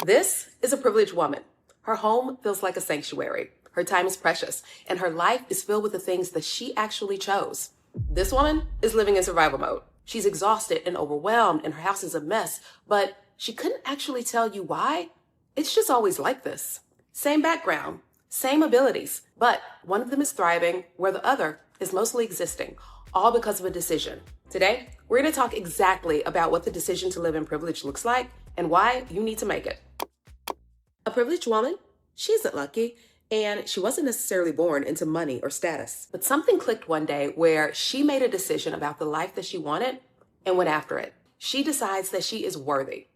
This is a privileged woman. Her home feels like a sanctuary. Her time is precious, and her life is filled with the things that she actually chose. This woman is living in survival mode. She's exhausted and overwhelmed, and her house is a mess, but she couldn't actually tell you why. It's just always like this. Same background, same abilities, but one of them is thriving where the other is mostly existing, all because of a decision. Today, we're going to talk exactly about what the decision to live in privilege looks like and why you need to make it. A privileged woman, she isn't lucky, and she wasn't necessarily born into money or status. But something clicked one day where she made a decision about the life that she wanted and went after it. She decides that she is worthy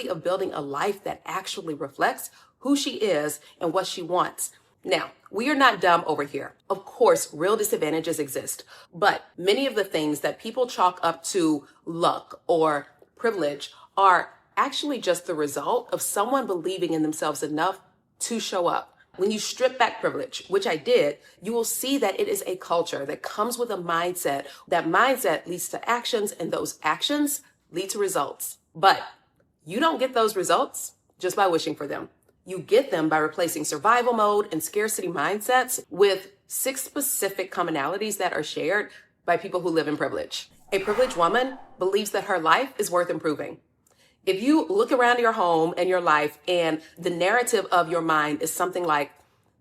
of building a life that actually reflects who she is and what she wants. Now, we are not dumb over here. Of course, real disadvantages exist, but many of the things that people chalk up to luck or privilege are actually just the result of someone believing in themselves enough to show up. When you strip back privilege, which I did, you will see that it is a culture that comes with a mindset. That mindset leads to actions, and those actions lead to results. But you don't get those results just by wishing for them. You get them by replacing survival mode and scarcity mindsets with 6 specific commonalities that are shared by people who live in privilege. A privileged woman believes that her life is worth improving. If you look around your home and your life and the narrative of your mind is something like,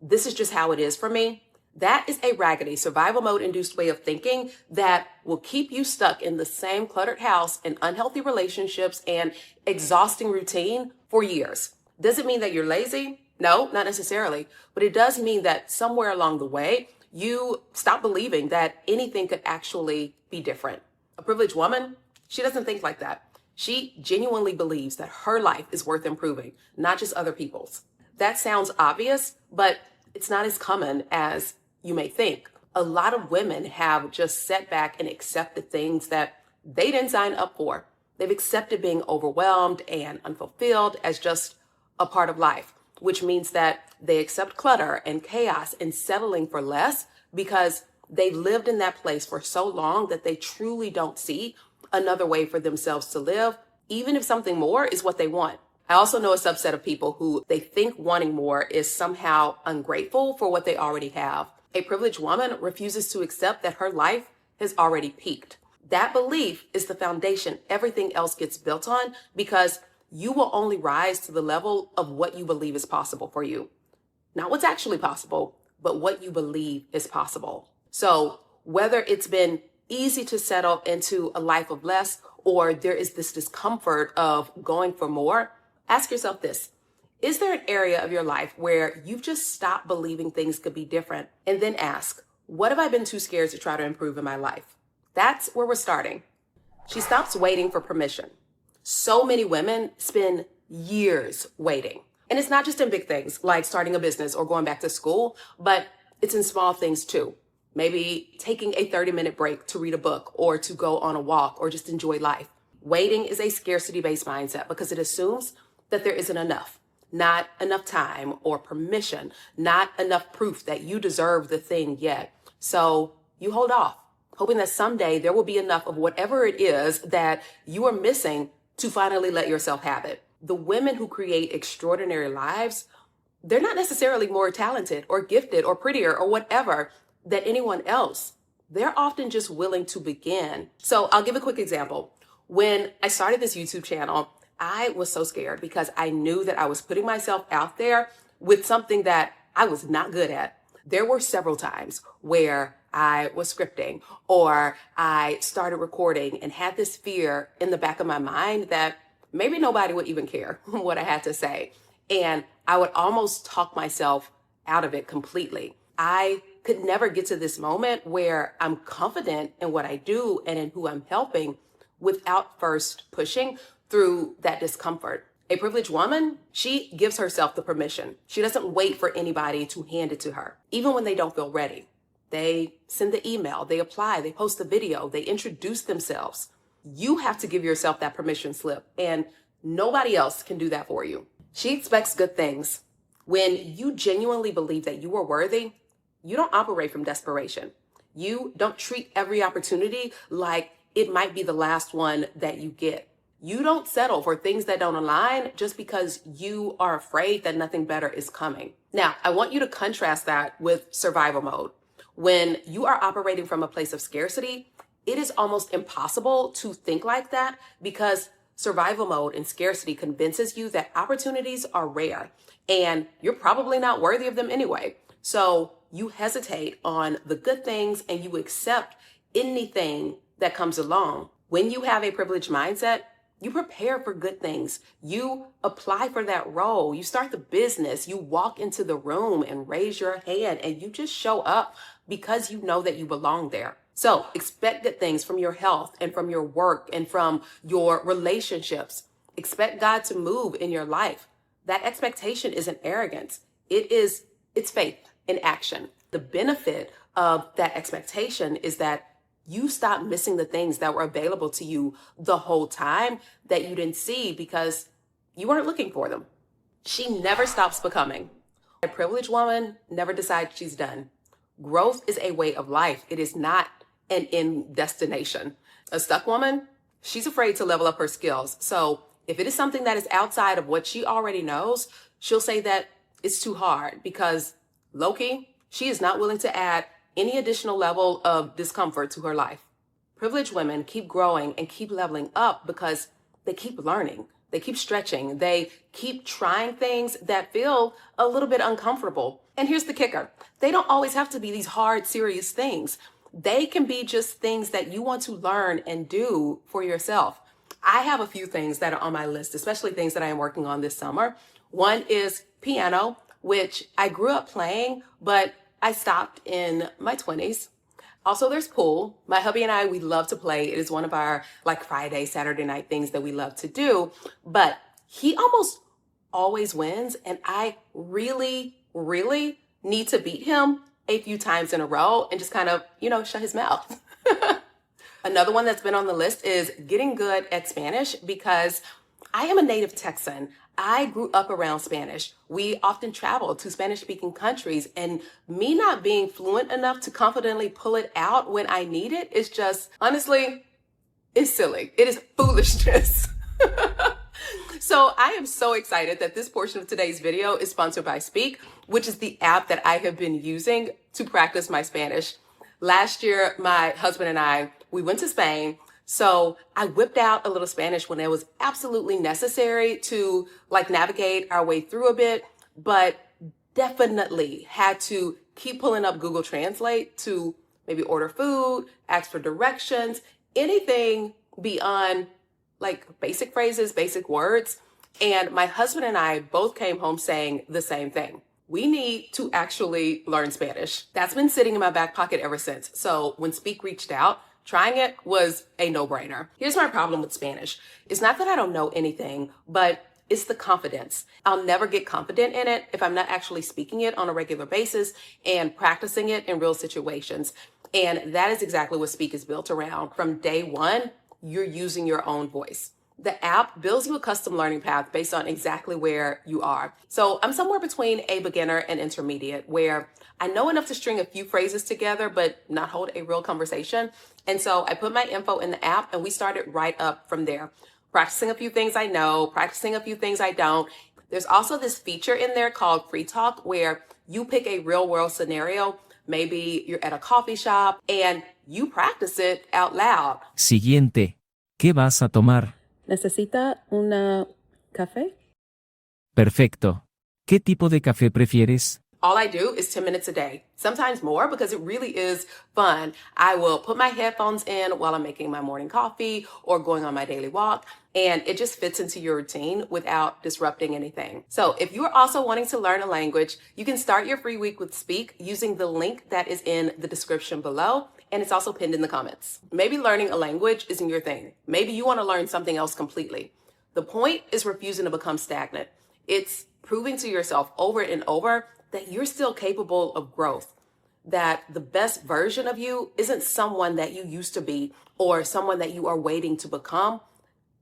this is just how it is for me, that is a raggedy survival mode induced way of thinking that will keep you stuck in the same cluttered house and unhealthy relationships and exhausting routine for years. Does it mean that you're lazy? No, not necessarily. But it does mean that somewhere along the way, you stop believing that anything could actually be different. A privileged woman, she doesn't think like that. She genuinely believes that her life is worth improving, not just other people's. That sounds obvious, but it's not as common as you may think. A lot of women have just sat back and accepted things that they didn't sign up for. They've accepted being overwhelmed and unfulfilled as just a part of life, which means that they accept clutter and chaos and settling for less because they've lived in that place for so long that they truly don't see another way for themselves to live, even if something more is what they want. I also know a subset of people who they think wanting more is somehow ungrateful for what they already have. A privileged woman refuses to accept that her life has already peaked. That belief is the foundation everything else gets built on, because you will only rise to the level of what you believe is possible for you. Not what's actually possible, but what you believe is possible. So whether it's been easy to settle into a life of less, or there is this discomfort of going for more, ask yourself this. Is there an area of your life where you've just stopped believing things could be different? And then ask, what have I been too scared to try to improve in my life? That's where we're starting. She stops waiting for permission. So many women spend years waiting. And it's not just in big things like starting a business or going back to school, but it's in small things too. Maybe taking a 30-minute break to read a book or to go on a walk or just enjoy life. Waiting is a scarcity-based mindset because it assumes that there isn't enough, not enough time or permission, not enough proof that you deserve the thing yet. So you hold off, hoping that someday there will be enough of whatever it is that you are missing to finally let yourself have it. The women who create extraordinary lives, they're not necessarily more talented or gifted or prettier or whatever than anyone else. They're often just willing to begin. So I'll give a quick example. When I started this YouTube channel, I was so scared because I knew that I was putting myself out there with something that I was not good at. There were several times where I was scripting or I started recording and had this fear in the back of my mind that maybe nobody would even care what I had to say. And I would almost talk myself out of it completely. I could never get to this moment where I'm confident in what I do and in who I'm helping without first pushing through that discomfort. A privileged woman, she gives herself the permission. She doesn't wait for anybody to hand it to her, even when they don't feel ready. They send the email, they apply, they post the video, they introduce themselves. You have to give yourself that permission slip, and nobody else can do that for you. She expects good things. When you genuinely believe that you are worthy, you don't operate from desperation. You don't treat every opportunity like it might be the last one that you get. You don't settle for things that don't align just because you are afraid that nothing better is coming. Now, I want you to contrast that with survival mode. When you are operating from a place of scarcity, it is almost impossible to think like that because survival mode and scarcity convinces you that opportunities are rare and you're probably not worthy of them anyway. So you hesitate on the good things and you accept anything that comes along. When you have a privileged mindset, you prepare for good things. You apply for that role. You start the business. You walk into the room and raise your hand and you just show up because you know that you belong there. So expect good things from your health and from your work and from your relationships. Expect God to move in your life. That expectation isn't arrogance. It's faith in action. The benefit of that expectation is that you stop missing the things that were available to you the whole time that you didn't see because you weren't looking for them. She never stops becoming. A privileged woman never decides she's done. Growth is a way of life. It is not an end destination. A stuck woman, she's afraid to level up her skills. So if it is something that is outside of what she already knows, she'll say that it's too hard because low-key, she is not willing to add any additional level of discomfort to her life. Privileged women keep growing and keep leveling up because they keep learning, they keep stretching, they keep trying things that feel a little bit uncomfortable. And here's the kicker. They don't always have to be these hard, serious things. They can be just things that you want to learn and do for yourself. I have a few things that are on my list, especially things that I am working on this summer. One is piano, which I grew up playing, but I stopped in my 20s. Also, there's pool. My hubby and I, we love to play. It is one of our Friday, Saturday night things that we love to do. But he almost always wins. And I really, really need to beat him a few times in a row and just kind of, shut his mouth. Another one that's been on the list is getting good at Spanish because I am a native Texan. I grew up around Spanish. We often travel to Spanish-speaking countries, and me not being fluent enough to confidently pull it out when I need it is just, honestly, it's silly. It is foolishness. So I am so excited that this portion of today's video is sponsored by Speak, which is the app that I have been using to practice my Spanish. Last year, my husband and I, we went to Spain. So I whipped out a little Spanish when it was absolutely necessary to navigate our way through a bit, but definitely had to keep pulling up Google Translate to maybe order food, ask for directions, anything beyond basic phrases, basic words. And my husband and I both came home saying the same thing. We need to actually learn Spanish. That's been sitting in my back pocket ever since. So when Speak reached out, trying it was a no-brainer. Here's my problem with Spanish. It's not that I don't know anything, but it's the confidence. I'll never get confident in it if I'm not actually speaking it on a regular basis and practicing it in real situations. And that is exactly what Speak is built around. From day one, you're using your own voice. The app builds you a custom learning path based on exactly where you are. So I'm somewhere between a beginner and intermediate where I know enough to string a few phrases together, but not hold a real conversation. And so I put my info in the app and we started right up from there. Practicing a few things I know, practicing a few things I don't. There's also this feature in there called Free Talk where you pick a real world scenario. Maybe you're at a coffee shop and you practice it out loud. Siguiente. ¿Qué vas a tomar? ¿Necesita una café? Perfecto. ¿Qué tipo de café prefieres? All I do is 10 minutes a day, sometimes more because it really is fun. I will put my headphones in while I'm making my morning coffee or going on my daily walk, and it just fits into your routine without disrupting anything. So if you are also wanting to learn a language, you can start your free week with Speak using the link that is in the description below, and it's also pinned in the comments. Maybe learning a language isn't your thing. Maybe you want to learn something else completely. The point is refusing to become stagnant. It's proving to yourself over and over that you're still capable of growth, that the best version of you isn't someone that you used to be or someone that you are waiting to become.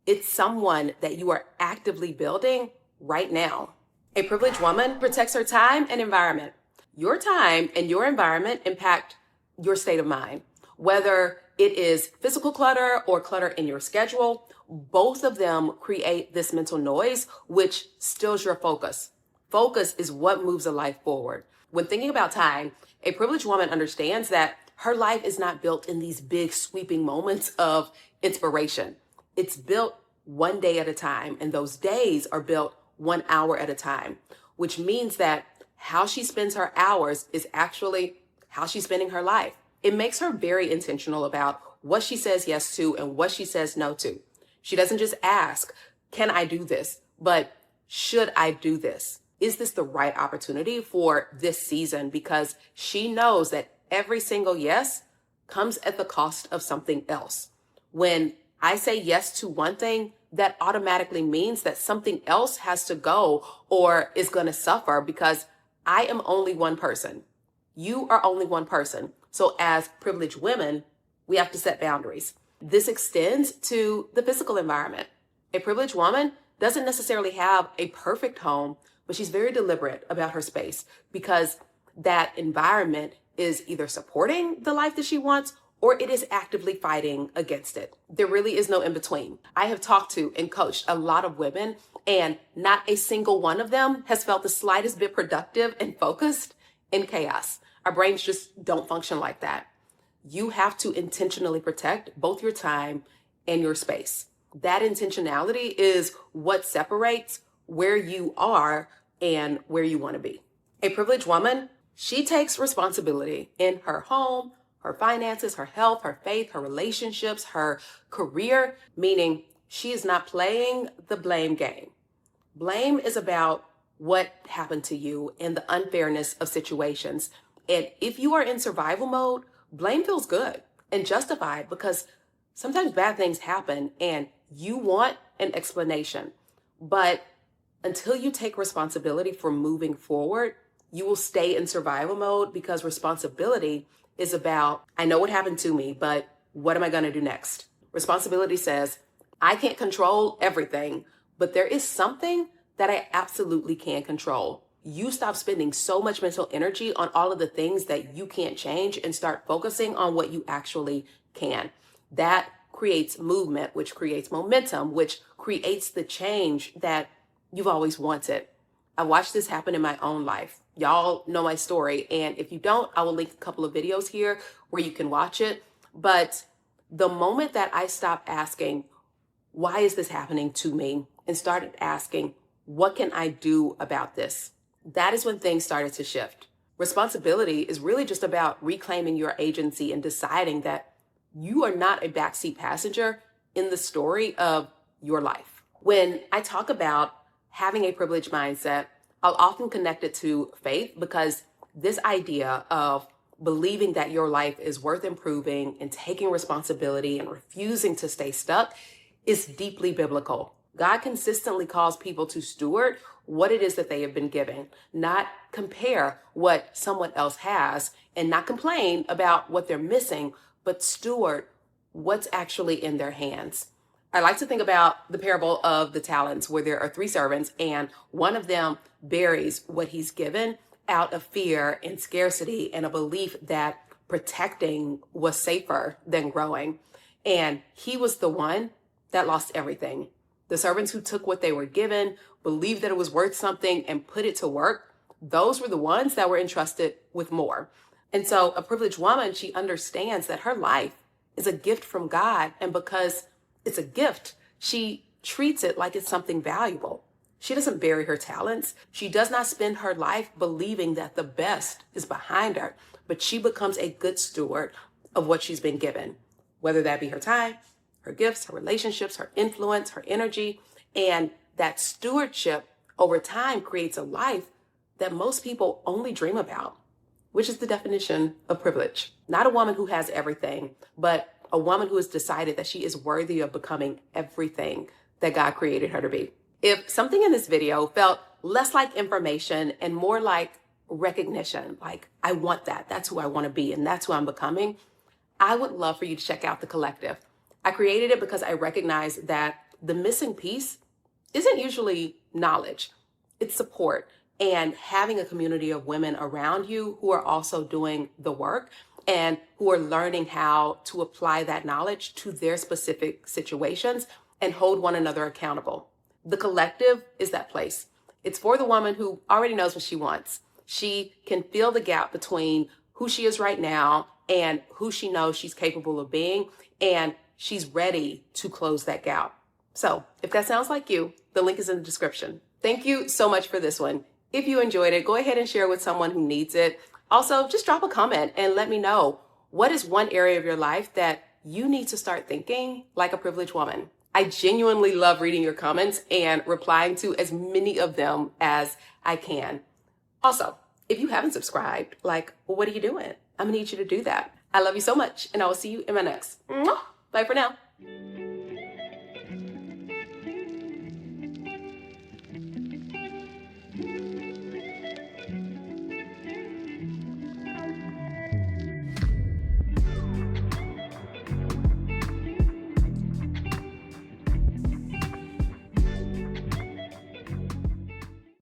It's someone that you are actively building right now. A privileged woman protects her time and environment. Your time and your environment impact your state of mind, whether it is physical clutter or clutter in your schedule both of them create this mental noise, which stills your focus. Focus is what moves a life forward. When thinking about time, a privileged woman understands that her life is not built in these big sweeping moments of inspiration. It's built one day at a time, and those days are built 1 hour at a time, which means that how she spends her hours is actually how she's spending her life. It makes her very intentional about what she says yes to and what she says no to. She doesn't just ask, can I do this? But should I do this? Is this the right opportunity for this season? Because she knows that every single yes comes at the cost of something else. When I say yes to one thing, that automatically means that something else has to go or is going to suffer, because I am only one person. You are only one person. So as privileged women, we have to set boundaries. This extends to the physical environment. A privileged woman doesn't necessarily have a perfect home, but she's very deliberate about her space, because that environment is either supporting the life that she wants or it is actively fighting against it. There really is no in between. I have talked to and coached a lot of women, and not a single one of them has felt the slightest bit productive and focused in chaos. Our brains just don't function like that. You have to intentionally protect both your time and your space. That intentionality is what separates where you are and where you want to be. A privileged woman, she takes responsibility in her home, her finances, her health, her faith, her relationships, her career, meaning she is not playing the blame game. Blame is about what happened to you and the unfairness of situations. And if you are in survival mode, blame feels good and justified, because sometimes bad things happen and you want an explanation. But until you take responsibility for moving forward, you will stay in survival mode, because responsibility is about, I know what happened to me, but what am I going to do next? Responsibility says, I can't control everything, but there is something that I absolutely can control. You stop spending so much mental energy on all of the things that you can't change and start focusing on what you actually can. That creates movement, which creates momentum, which creates the change that you've always wanted. I watched this happen in my own life. Y'all know my story. And if you don't, I will link a couple of videos here where you can watch it. But the moment that I stopped asking, why is this happening to me? And started asking, what can I do about this? That is when things started to shift. Responsibility is really just about reclaiming your agency and deciding that you are not a backseat passenger in the story of your life. When I talk about having a privileged mindset, I'll often connect it to faith, because this idea of believing that your life is worth improving and taking responsibility and refusing to stay stuck is deeply biblical. God consistently calls people to steward what it is that they have been given, not compare what someone else has and not complain about what they're missing, but steward what's actually in their hands. I like to think about the parable of the talents, where there are 3 servants and one of them buries what he's given out of fear and scarcity and a belief that protecting was safer than growing. And he was the one that lost everything. The servants who took what they were given, believed that it was worth something, and put it to work, those were the ones that were entrusted with more. And so a privileged woman, she understands that her life is a gift from God. And because it's a gift, she treats it like it's something valuable. She doesn't bury her talents. She does not spend her life believing that the best is behind her, but she becomes a good steward of what she's been given, whether that be her time, her gifts, her relationships, her influence, her energy. And that stewardship over time creates a life that most people only dream about, which is the definition of privilege. Not a woman who has everything, but a woman who has decided that she is worthy of becoming everything that God created her to be. If something in this video felt less like information and more like recognition, like I want that, that's who I want to be, and that's who I'm becoming, I would love for you to check out The Collective. I created it because I recognize that the missing piece isn't usually knowledge, it's support, and having a community of women around you who are also doing the work and who are learning how to apply that knowledge to their specific situations and hold one another accountable. The collective is that place. It's for the woman who already knows what she wants. She can fill the gap between who she is right now and who she knows she's capable of being, and she's ready to close that gap. So if that sounds like you, the link is in the description. Thank you so much for this one. If you enjoyed it, go ahead and share with someone who needs it. Also, just drop a comment and let me know, what is one area of your life that you need to start thinking like a privileged woman? I genuinely love reading your comments and replying to as many of them as I can. Also, if you haven't subscribed, what are you doing? I'm gonna need you to do that. I love you so much, and I will see you in my next. Bye for now.